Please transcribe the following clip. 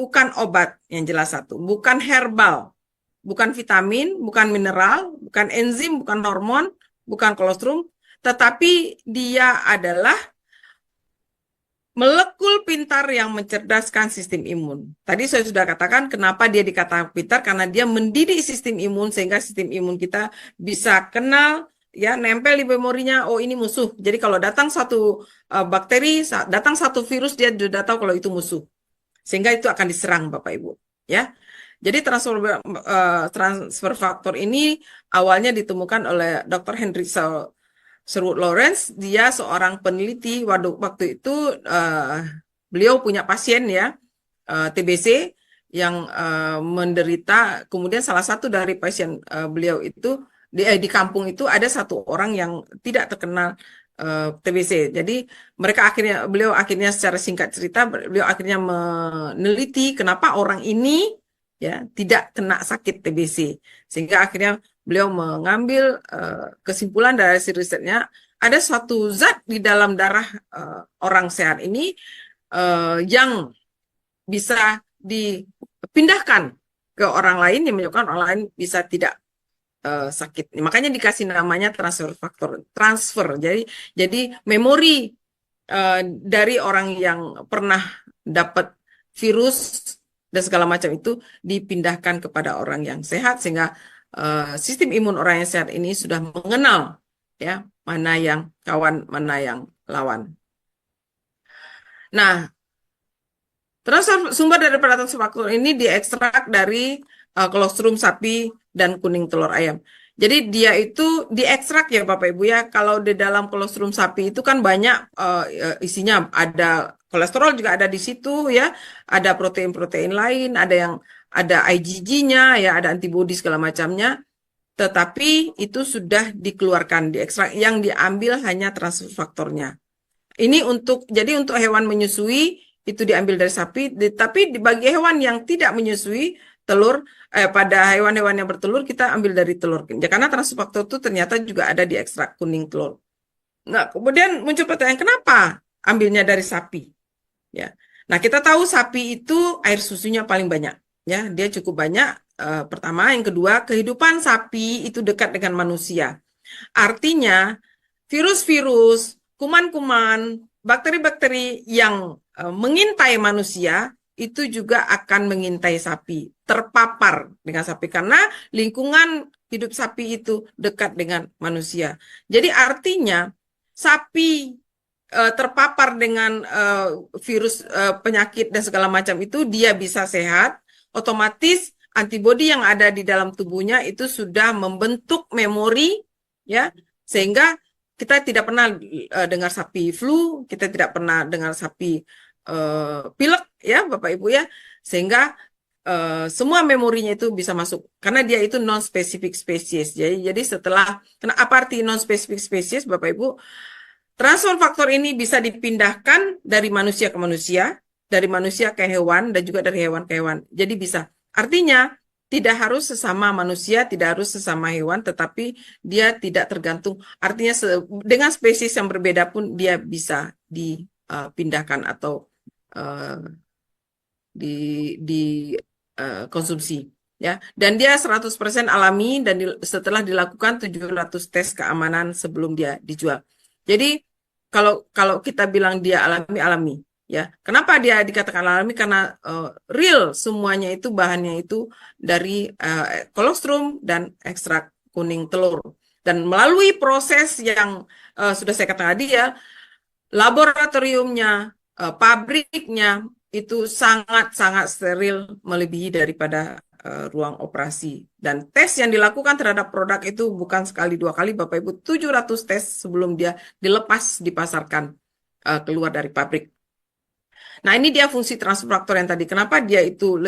bukan obat yang jelas satu, bukan herbal, bukan vitamin, bukan mineral, bukan enzim, bukan hormon, bukan kolostrum, tetapi dia adalah molekul pintar yang mencerdaskan sistem imun. Tadi saya sudah katakan kenapa dia dikatakan pintar, karena dia mendidik sistem imun sehingga sistem imun kita bisa kenal, ya, nempel di memorinya, oh ini musuh. Jadi kalau datang satu bakteri, datang satu virus, dia sudah tahu kalau itu musuh. Sehingga itu akan diserang Bapak Ibu, ya. Jadi transfer faktor ini awalnya ditemukan oleh Dr. Henry Sherwood Lawrence. Dia seorang peneliti, waktu itu beliau punya pasien, ya, TBC yang menderita. Kemudian salah satu dari pasien beliau itu di kampung itu ada satu orang yang tidak terkenal TBC. Jadi beliau akhirnya secara singkat cerita, beliau akhirnya meneliti kenapa orang ini, ya, tidak kena sakit TBC, sehingga akhirnya beliau mengambil kesimpulan dari hasil risetnya, ada suatu zat di dalam darah orang sehat ini yang bisa dipindahkan ke orang lain, yang menyebabkan orang lain bisa tidak sakit. Makanya dikasih namanya transfer faktor, transfer. Jadi memori dari orang yang pernah dapat virus dan segala macam itu dipindahkan kepada orang yang sehat, sehingga sistem imun orang yang sehat ini sudah mengenal, ya, mana yang kawan, mana yang lawan. Nah, sumber dari transfer faktor ini diekstrak dari kolostrum sapi dan kuning telur ayam. Jadi dia itu diekstrak, ya Bapak Ibu, ya. Kalau di dalam kolostrum sapi itu kan banyak isinya, ada kolesterol juga ada di situ, ya. Ada protein-protein lain, ada IgG-nya, ya, ada antibodi segala macamnya. Tetapi itu sudah dikeluarkan, diekstrak. Yang diambil hanya transfer faktornya. Ini jadi untuk hewan menyusui itu diambil dari sapi, tapi bagi hewan yang tidak menyusui telur, pada hewan-hewan yang bertelur kita ambil dari telur. Ya, karena transfer faktor itu ternyata juga ada di ekstrak kuning telur. Nah, kemudian muncul pertanyaan, kenapa ambilnya dari sapi? Ya. Nah, kita tahu sapi itu air susunya paling banyak, ya. Dia cukup banyak. Pertama, yang kedua, kehidupan sapi itu dekat dengan manusia. Artinya, virus-virus, kuman-kuman, bakteri-bakteri yang mengintai manusia itu juga akan mengintai sapi, terpapar dengan sapi, karena lingkungan hidup sapi itu dekat dengan manusia. Jadi artinya sapi terpapar dengan virus, penyakit dan segala macam itu, dia bisa sehat, otomatis antibodi yang ada di dalam tubuhnya itu sudah membentuk memori, ya, sehingga kita tidak pernah dengar sapi flu, kita tidak pernah dengar sapi pilek, ya Bapak Ibu, ya, sehingga semua memorinya itu bisa masuk, karena dia itu non-specific species. Jadi setelah, apa arti non-specific species Bapak Ibu? Transfer faktor ini bisa dipindahkan dari manusia ke manusia, dari manusia ke hewan, dan juga dari hewan ke hewan. Jadi bisa. Artinya, tidak harus sesama manusia, tidak harus sesama hewan, tetapi dia tidak tergantung. Artinya dengan spesies yang berbeda pun dia bisa dipindahkan atau dikonsumsi. Ya. Dan dia 100% alami, dan setelah dilakukan 700 tes keamanan sebelum dia dijual. Jadi kalau kita bilang dia alami, ya. Kenapa dia dikatakan alami? Karena real semuanya itu, bahannya itu dari kolostrum dan ekstrak kuning telur. Dan melalui proses yang sudah saya katakan tadi, ya, laboratoriumnya, pabriknya itu sangat-sangat steril, melebihi daripada ruang operasi. Dan tes yang dilakukan terhadap produk itu bukan sekali dua kali Bapak Ibu, 700 tes sebelum dia dilepas, dipasarkan keluar dari pabrik. Nah, ini dia fungsi transfer faktor yang tadi. Kenapa dia itu